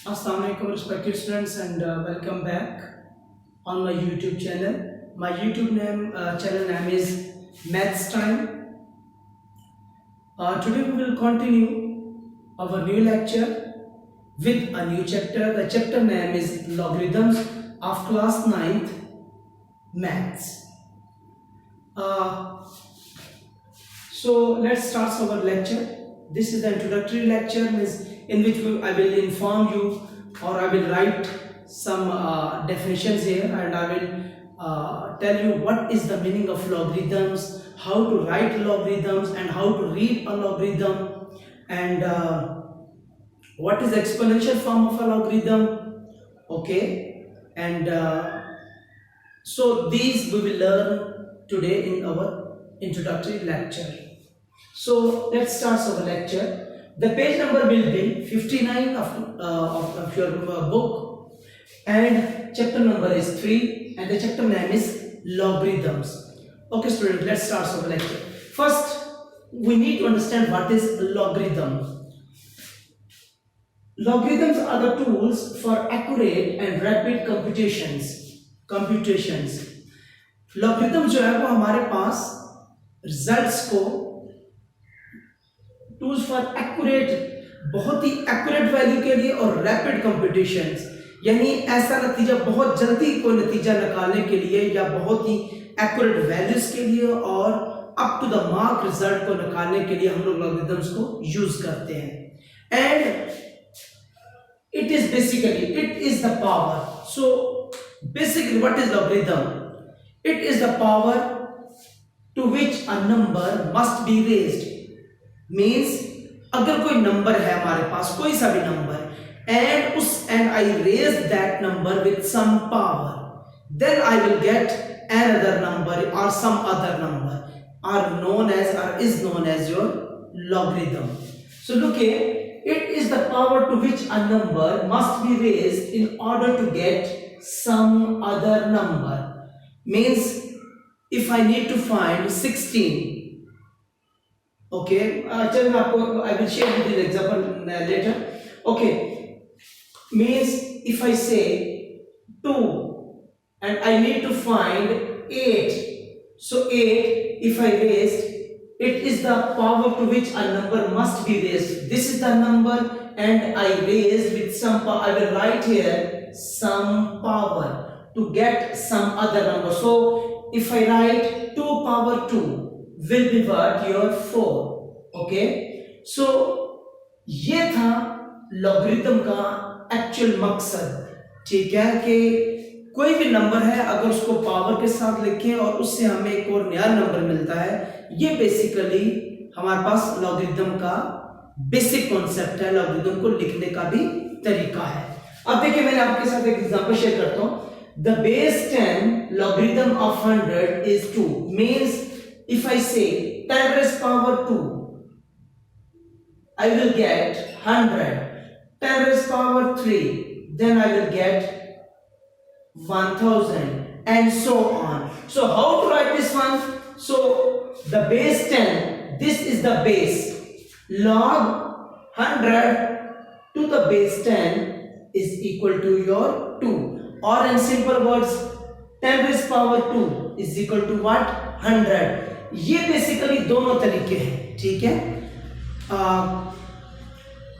Assalamualaikum respected students and welcome back on my YouTube channel. My YouTube channel name is Maths Time. Today we will continue our new lecture with a new chapter. The chapter name is Logarithms of Class 9th Maths. So let's start our lecture. This is the introductory lecture in which I will inform you, or I will write some definitions here, and I will tell you what is the meaning of logarithms, how to write logarithms, and how to read a logarithm, and what is the exponential form of a logarithm. Okay, and so these we will learn today in our introductory lecture. So let's start our lecture. The page number will be 59 of your book, and chapter number is 3, and the chapter name is Logarithms. Okay students, let's start our lecture. First, we need to understand what is logarithm. Logarithms are the tools for accurate and rapid computations. Logarithm जो है वो हमारे पास results को tools for accurate, बहुत ही accurate value के लिए, और rapid computations यानी ऐसा नतीजा, बहुत जल्दी कोई नतीजा निकालने के लिए, या बहुत ही एक्यूरेट वैल्यूज के लिए, और up to the mark result को निकालने के लिए हम लोग लॉगरिथम्स को यूज करते हैं. And it is basically, it is the power. So basically what is logarithm? It is the power to which a number must be raised. Means अगर कोई नंबर है हमारे पास, कोई सा भी number, and I raise that number with some power, then I will get another number or some other number, is known as your logarithm. So look here, it is the power to which a number must be raised in order to get some other number. Means if I need to find 16, okay, चलिए मैं आपको I will share with you the example later. Okay, means if I say 2 and I need to find 8, so 8, if I raised, it is the power to which a number must be raised. This is the number, and I raised with some power. I will write here some power to get some other number. So if I write 2 power 2 will be what? Your 4. Okay, so ये था logarithm का actual मकसद. ठीक है, कि कोई भी number है, अगर उसको पावर के साथ लिखें और उससे हमें एक और नया नंबर मिलता है, ये बेसिकली हमारे पास लॉगरिथम का बेसिक कॉन्सेप्ट है. लॉगरिथम को लिखने का भी तरीका है. अब देखिए, मैंने आपके साथ एक एग्जांपल शेयर करता हूं. The base 10 logarithm of 100 is 2. Means if I से 10 raised power 2, I will get 100. 10 raised power 3, then I will get 1000, and so on. So how to write this one? So the base 10, this is the base. Log 100 to the base 10 is equal to your 2, or in simple words 10 raised power 2 is equal to what? 100. ये basically दोनों तरीके हैं. ठीक है.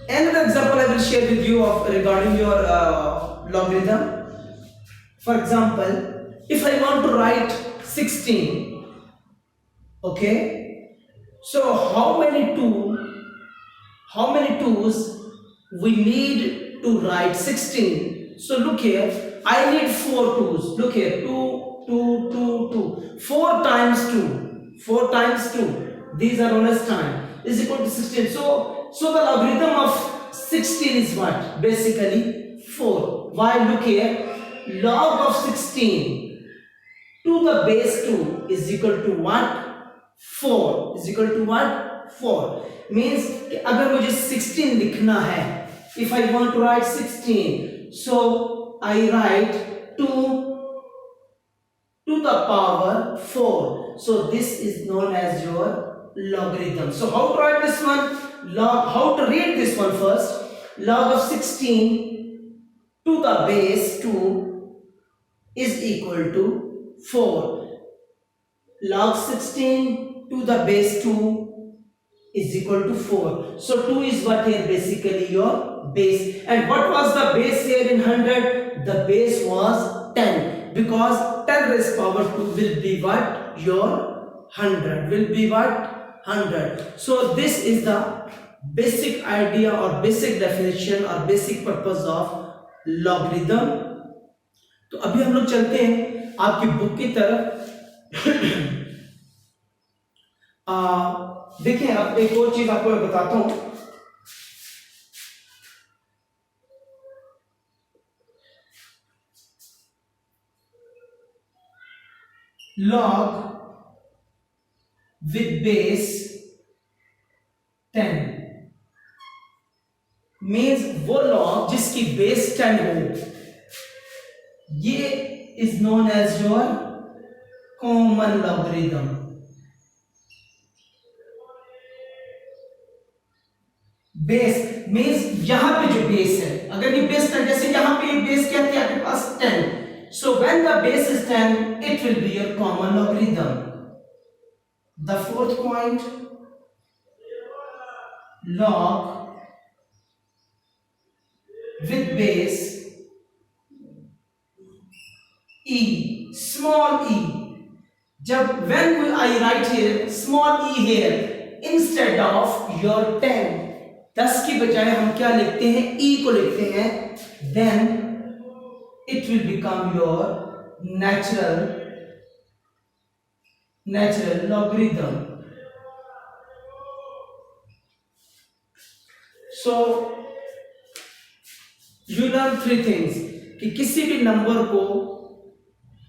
Another example I will share with you of regarding your logarithm. For example, if I want to write 16, okay, so how many 2's we need to write 16? So look here, I need 4 2's. Look here, 2 2 2 2. 4 times 2, 4 times 2, these are known as time, is equal to 16. So the logarithm of 16 is what? Basically 4. Why? Look here, log of 16 to the base 2 is equal to what? 4. Is equal to what? 4. Means कि अगर मुझे 16 लिखना है, if I want to write 16, so I write 2 to the power 4. So this is known as your logarithm. So how to write this one? How to read this one first? Log of 16 to the base 2 is equal to 4. Log 16 to the base 2 is equal to 4. So 2 is what here? Basically your base. And what was the base here in 100? The base was 10, because 10 raised power 2 will be what? Your 100. Will be what? 100. So this is the basic idea or basic definition or basic purpose of logarithm. तो अभी हम लोग चलते हैं आपकी book की तरफ. देखिए, अब एक और चीज आपको मैं बताता हूं. log with base 10 मीन्स वो log जिसकी बेस 10 हो, ये is known as your common logarithm. Base means यहां पे जो बेस है, अगर ये बेस 10, जैसे यहां पे ये बेस क्या है आपके पास 10, so when the base is 10 it will be your common logarithm. The fourth point, log with base e, small e. जब when I write here small e here instead of your 10, 10 की बजाय हम क्या लिखते हैं? e को लिखते हैं. then it will become your natural logarithm. So you learn three things कि किसी भी नंबर को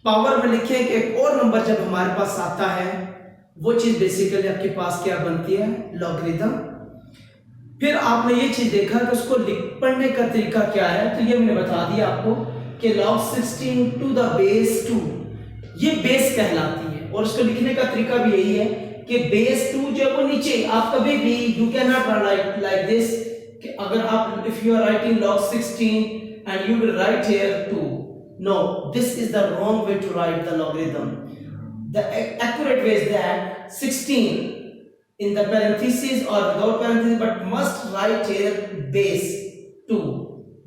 पावर में लिखें कि एक और नंबर जब हमारे पास आता है, वो चीज बेसिकली आपके पास क्या बनती है? लॉगरिथम. फिर आपने ये चीज देखा कि उसको पढ़ने का तरीका क्या है, तो ये मैंने बता दिया आपको कि log 16 to the base 2 ये बेस कहलाती है, और उसको लिखने का तरीका भी यही है कि बेस 2 जो वो नीचे, आप कभी भी you can not write like this कि अगर आप if you are writing log 16 and you will write here 2, no, this is the wrong way to write the logarithm. The accurate way is that 16 in the parentheses or without parentheses, but must write here base 2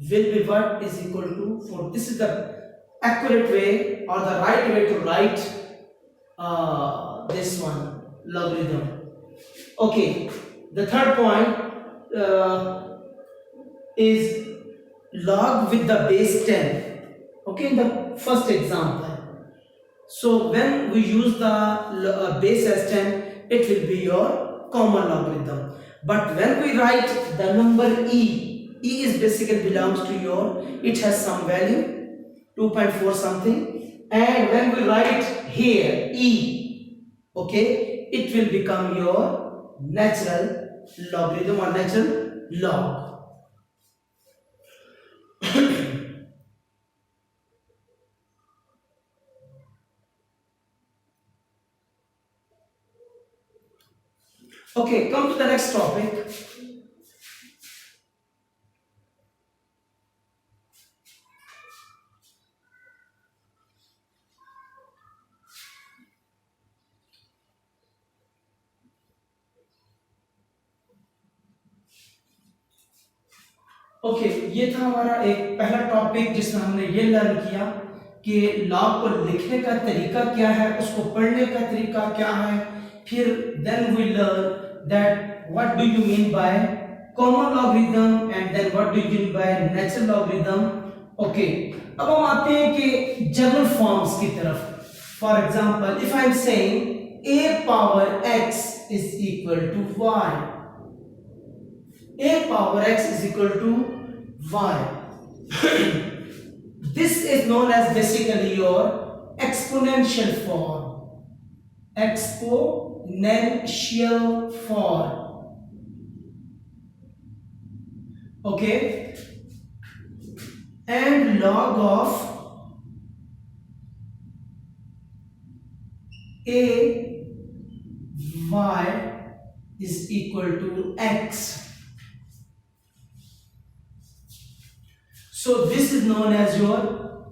will be what? Is equal to 4. This is the accurate way or the right way to write this one, logarithm. Okay, the third point is log with the base 10. Okay, in the first example, so when we use the base as 10, it will be your common logarithm. But when we write the number e is basically belongs to your, it has some value 2.4 something, and when we write here e, okay, it will become your natural logarithm or natural log. Okay, come to the next topic. Okay, ये था हमारा एक पहला topic जिसमें हमने ये learn किया कि लॉग को लिखने का तरीका क्या है, उसको पढ़ने का तरीका क्या है. फिर then we learn that what do you mean by common logarithm and then what do you mean by natural logarithm. Okay, अब हम आते हैं कि जनरल फॉर्म्स की तरफ. For example, if I am saying a power x is equal to y, a power x is equal to y. This is known as basically your exponential form. Exponential form. Okay, and log of a y is equal to x. So this is known as your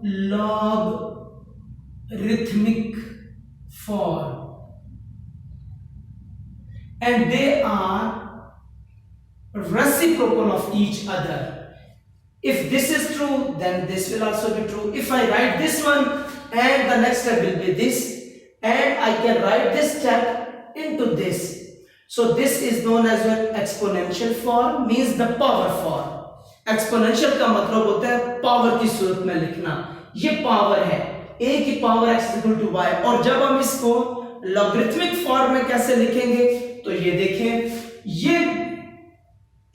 logarithmic form, and they are reciprocal of each other. If this is true, then this will also be true. If I write this one and the next step will be this, and I can write this step into this, so this is known as your exponential form, means the power form. Exponential का मतलब होता है power की सूरत में लिखना। ये power है a की power x equal to y, और जब हम इसको लॉगरिथमिक फॉर्म में कैसे लिखेंगे, तो ये देखें, ये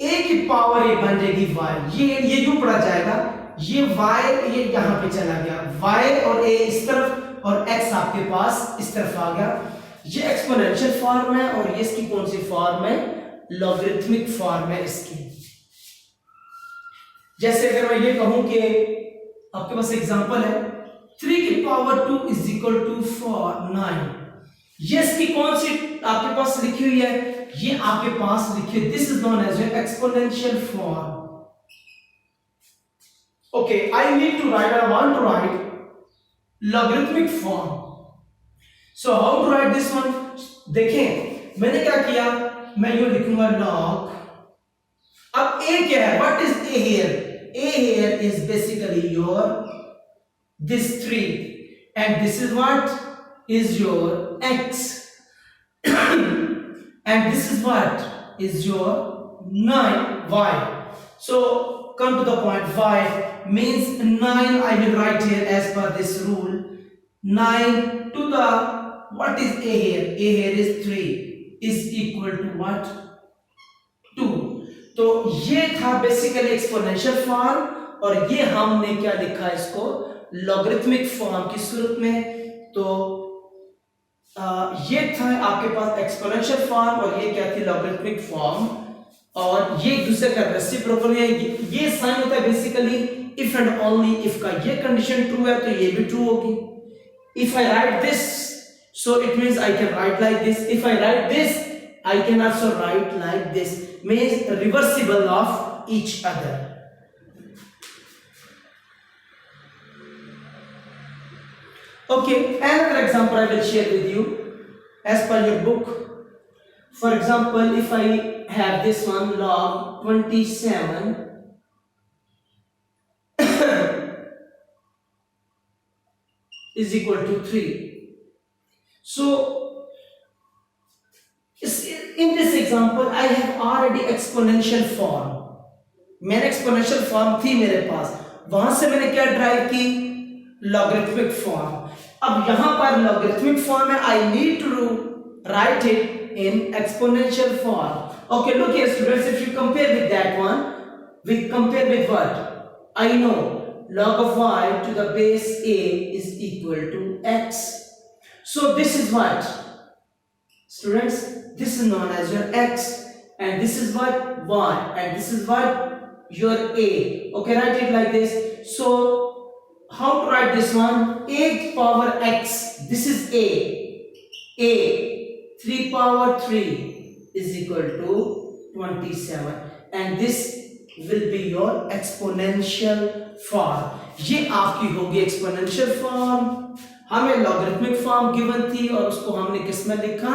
a की पावर ये बन जाएगी y, ये यूं पढ़ा जाएगा, ये y ये यहां पे चला गया, y और a इस तरफ और x आपके पास इस तरफ आ गया। ये एक्सपोनेंशियल फॉर्म है, और ये इसकी कौन सी फॉर्म है, लॉगरिथमिक फॉर्म है इसकी। जैसे अगर मैं ये कहूं कि आपके पास एग्जांपल है 3 की पावर 2 इज इक्वल टू 9, ये इसकी कौन सी आपके पास लिखी हुई है, ये आपके पास लिखी है, this is known as exponential form. Okay, I need to write, I want to write logarithmic form. So how to write this one, देखें मैंने क्या किया, मैं ये लिखूंगा log, अब a क्या है, what is a here, a here is basically your this 3, and this is what is your x and this is what is your 9y. So come to the point, y means 9, I will write here as per this rule, 9 to the what is a here is 3 is equal to what, 2। तो ये था basically exponential form, और ये हमने क्या लिखा है इसको लॉगरिथमिक फॉर्म की सूरत में। तो ये था आपके पास एक्सपोनेंशियल फॉर्म, और ये क्या थी लॉगरिथमिक फॉर्म, और ये एक दूसरे का रेसिप्रोकल है। ये साइन होता है basically if and only if का, ये कंडीशन ट्रू है तो ये भी ट्रू होगी। If I right this, so it means I can write like this, if I right this I can also write like this, means reversible of each other. Okay, another example I will share with you as per your book. For example, if I have this one, log 27 is equal to 3. So in this example I have already exponential form, मैंने exponential form थी मेरे पास, वहां से मैंने क्या drive की, logarithmic form। अब यहां पर logarithmic form है, I need to write it in exponential form। Okay, look here students, if you compare with that one, we compare with what, I know log of y to the base a is equal to x, so this is what students, this is known as your x, and this is what y, and this is what your a। Okay, write it like this। So how to write this one, a power x, this is a 3 power 3 is equal to 27, and this will be your exponential form। ये आपकी होगी exponential form, हमें logarithmic form given थी और उसको हमने किस में लिखा,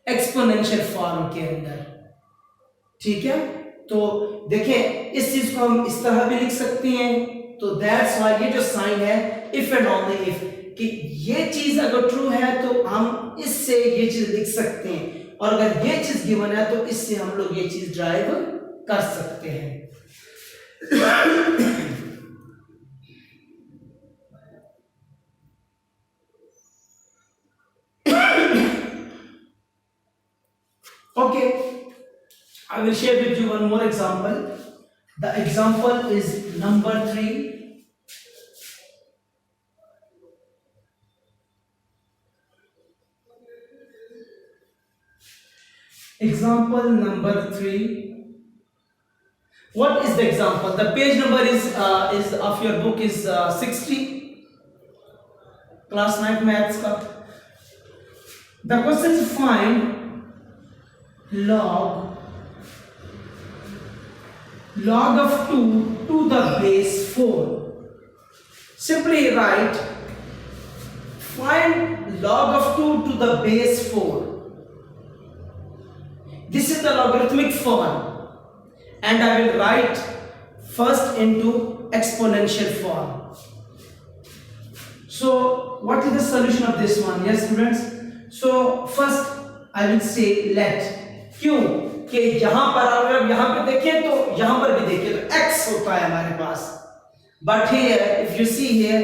एक्सपोनेंशियल फॉर्म के अंदर। ठीक है, तो देखें इस चीज को हम इस तरह भी लिख सकते हैं, तो दैट्स व्हाई ये जो साइन है इफ एंड ओनली इफ, कि ये चीज अगर ट्रू है तो हम इससे ये चीज लिख सकते हैं, और अगर ये चीज गिवन है तो इससे हम लोग ये चीज ड्राइव कर सकते हैं। Okay, I will share with you one more example. The example is number 3. Example number 3. What is the example? The page number is of your book is 60, class 9 maths ka. The question is find log log of 2 to the base 4. Simply write, find log of 2 to the base 4. This is the logarithmic form, and I will write first into exponential form. So what is the solution of this one? Yes students, so first I will say let, क्यों कि यहां पर अगर यहां पे देखें तो यहां पर भी देखें तो x होता है हमारे पास, but here if you see here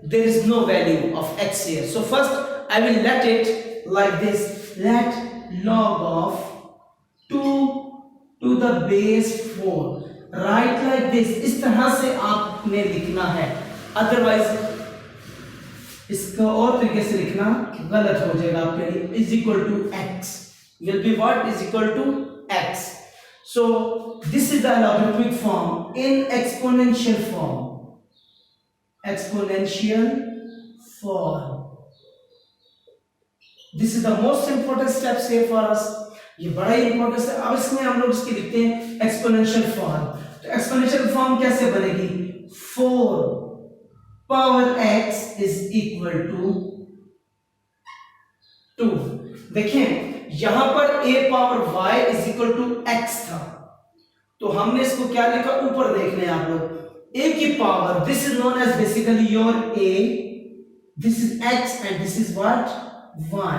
there is no value of x here. So first I will let it like this, let log of 2 to the base 4, write like this. इस तरह से आपने लिखना है, otherwise इसका और तरीके से लिखना गलत हो जाएगा आपके लिए. Is equal to x will be what? Is equal to x. So this is the logarithmic form in exponential form. Exponential form. This is the most important steps here for us. ये बड़ा ही important है. अब इसमें हम लोग इसकी लिखते हैं एक्सपोनेंशियल फॉर्म. तो एक्सपोनेंशियल फॉर्म कैसे बनेगी? 4 power x is equal to 2. देखें यहां पर a power y is equal to x था, तो हमने इसको क्या लिखा? ऊपर देख लें आप लोग, a की power, this is known as basically your a, this is x and this is what? y.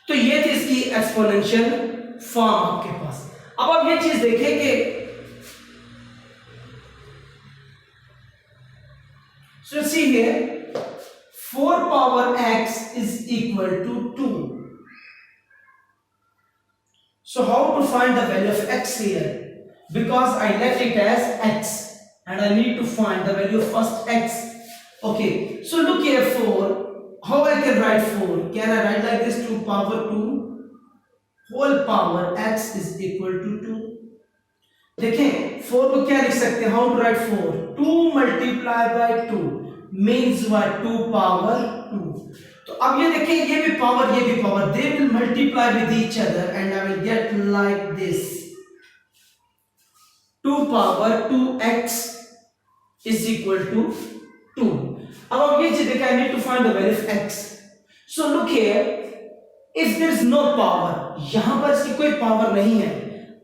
तो ये थी इसकी एक्सपोनेंशियल फॉर्म आपके पास. अब आप ये चीज देखेंगे, so see here 4 power x is equal to 2. So how to find the value of x here? Because I left it as x and I need to find the value of first x. Okay, so look here 4. How I can write 4? Can I write like this? 2 power 2 whole power x is equal to 2. देखें 4 को क्या लिख सकते हैं? How to write 4? 2 multiplied by 2 means what? 2 power 2. तो अब ये देखें, ये भी पावर ये भी power, they will multiply with each other and I will get like this, 2 power 2x is equal to 2. अब आप ये चीज देखें, I need to find the value of x. So look here, if there is no power, यहां पर इसकी कोई power नहीं है,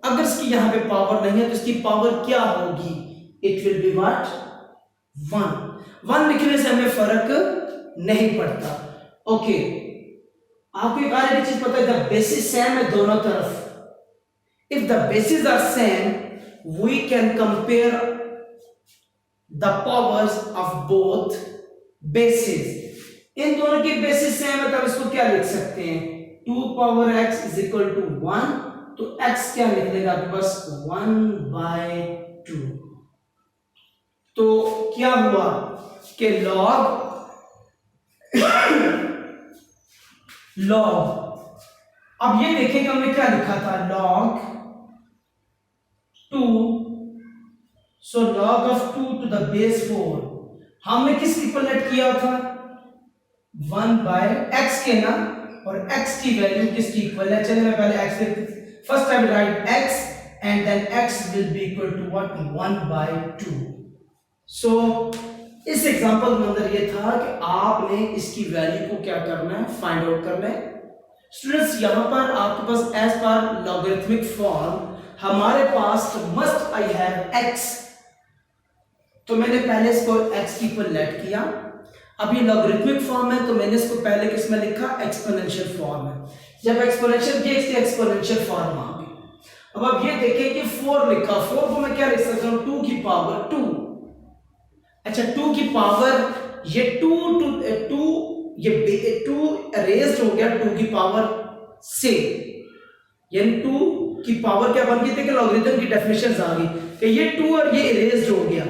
अगर इसकी यहां पे पावर नहीं है तो इसकी पावर क्या होगी? It will be what? 1. 1 लिखने से हमें फर्क नहीं पड़ता. ओके, आपको एक और चीज पता है, द बेसिस सेम है दोनों तरफ. If the basis are same we can compare the powers of both basis. इन दोनों की बेसिस सेम है तब इसको क्या लिख सकते हैं? 2 power x is equal to 1. तो x क्या लिख देगा आपके पास? 1/2. तो क्या हुआ कि log अब ये देखें कि हमने क्या लिखा था? log 2. so log of 2 to the base 4 हमने किस इक्वल लेट किया था? 1/x के ना, और x की वैल्यू किसकी इक्वल है? चलिए मैं पहले x लिख, first I will write x and then x will be equal to what? 1/2. So इस एग्जांपल के अंदर ये था कि आपने इसकी वैल्यू को क्या करना है? फाइंड आउट करना है. स्टूडेंट्स यहां पर आपके पास एज पर लॉगरिथमिक फॉर्म हमारे पास मस्ट आई हैव x. तो मैंने पहले इसको x की इक्वल लेट किया. अब ये लॉगरिथमिक फॉर्म है तो मैंने इसको पहले किस में लिखा? एक्सपोनेंशियल फॉर्म है. जब एक्सपोनेंशियल किया इसकी एक्सपोनेंशियल फॉर्म आ गई. अब आप ये देखें कि 4 लिखा, 4 को मैं क्या लिख सकता हूं? 2 की पावर 2. अच्छा 2 की पावर ये 2 ये 2 रेज्ड हो गया 2 की पावर से, यानी 2 की पावर क्या बन गई थी कि लॉगरिथम की डेफिनेशंस आ गई कि ये 2 और ये इरेज्ड हो गया,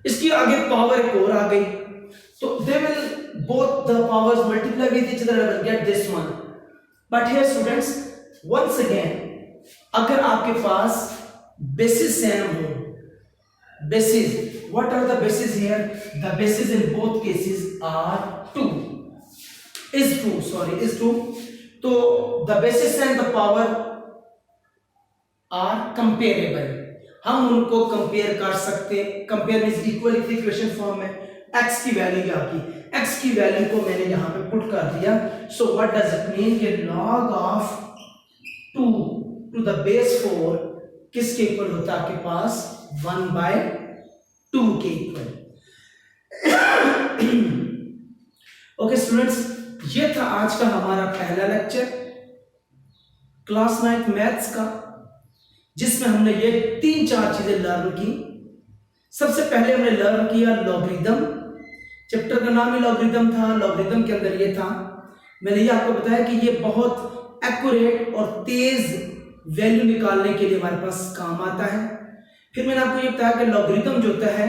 इसकी आगे पावर एक और आ गई, तो they will both the powers multiply with each other and will get this one. But here students once again, अगर आपके पास बेसिस सेम हो, basis, what are the bases here? The bases in both cases are 2, is 2. So the basis and the power are comparable, हम उनको compare कर सकते हैं। Compare means equal equation form में x की वैल्यू क्या की, x की वैल्यू को मैंने यहां पे पुट कर दिया। So what does it mean कि log of 2 to the base 4 किसके इक्वल होता है आपके पास 1/2 के इक्वल। ओके स्टूडेंट्स, ये था आज का हमारा पहला लेक्चर क्लास 9 मैथ्स का, जिसमें हमने ये 3-4 चीजें लर्न की। सबसे पहले हमने लर्न किया लॉगरिदम, चैप्टर का नाम ही लॉगरिदम था। लॉगरिदम के अंदर ये था, मैंने ये आपको बताया कि ये बहुत एक्यूरेट और तेज वैल्यू निकालने के लिए हमारे पास काम आता है। फिर मैंने आपको ये बताया कि लॉगरिदम जो होता है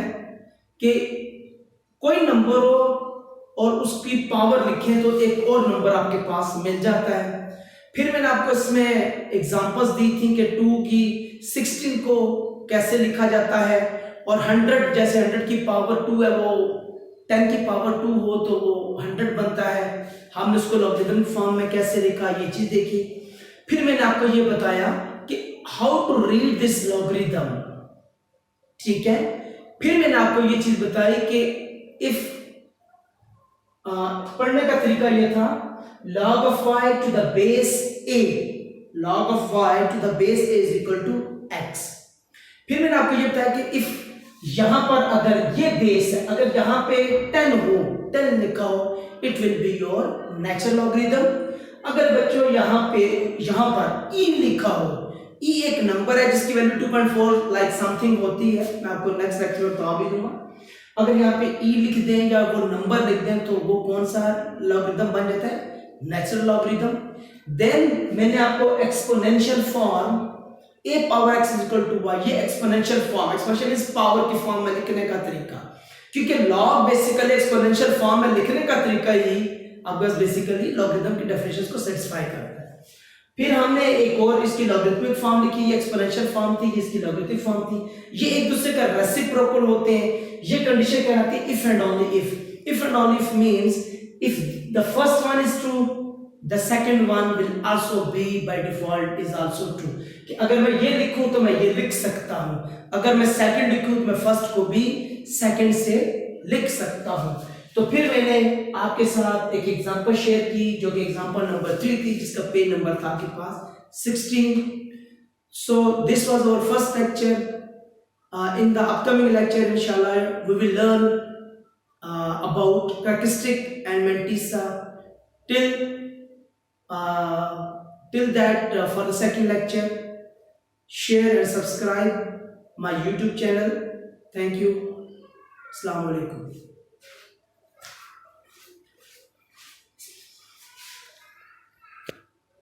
कि कोई नंबर हो और उसकी पावर लिखें तो एक और नंबर आपके पास मिल जाता है। फिर मैंने आपको इसमें एग्जांपल्स दी थी कि 2 की 16 को कैसे लिखा जाता है, और 100 जैसे 100 की पावर 2 है, वो 10 की पावर 2 हो तो वो 100 बनता है। हमने उसको लॉगरिदम फॉर्म में कैसे लिखा, ये चीज देखी। फिर मैंने आपको ये बताया कि how to read this logarithm, ठीक है। फिर मैंने आपको ये चीज बताई कि इफ पढ़ने का तरीका ये था, log of y to the base a, log of y to the base a is equal to x। फिर मैंने आपको ये बताया कि इफ यहां पर अगर ये बेस है, अगर यहां पे 10 हो, 10 लिखा हो, it will be your natural logarithm. अगर बच्चों यहां पर e लिखा हो, e एक नंबर है जिसकी वैल्यू 2.4 लाइक समथिंग होती है, मैं आपको नेक्स्ट लेक्चर में बता भी दूंगा। अगर यहाँ पे e लिख दें या वो नंबर लिख दें तो वो कौन सा लॉगरिदम बन जाता है, नेचुरल लॉगरिदम। देन मैंने आपको exponential form a power x is equal to y, ये exponential form, exponential is power की फॉर्म में लिखने का तरीका, क्योंकि लॉग बेसिकली एक्सपोनेंशियल फॉर्म में लिखने का तरीका ही आपको बेसिकली लॉगरिदम की डेफिनेशंस को सेटिस्फाई करता है। फिर हमने एक और इसकी लॉगरिथमिक फॉर्म लिखी, ये एक्सपोनेंशियल फॉर्म थी, इसकी लॉगरिथमिक फॉर्म थी। ये एक दूसरे का रेसिप्रोकल होते हैं। ये कंडीशन कहलाती है if and only if. If and only if means if the first one is true, the second one will also be by default is also true. कि अगर मैं ये लिखूं तो मैं ये लिख सकता हूं, अगर मैं सेकंड लिखूं तो मैं फर्स्ट को भी सेकंड से लिख सकता हूं। तो फिर मैंने आपके साथ एक एग्जांपल शेयर की, जो कि एग्जांपल नंबर 3 थी, जिसका पेज नंबर था आपके पास 16। So this was our first lecture. In the upcoming lecture, inshallah, we will learn about characteristic and mantissa. Till that, for the second lecture, share and subscribe my YouTube channel. Thank you. Assalamu alaikum.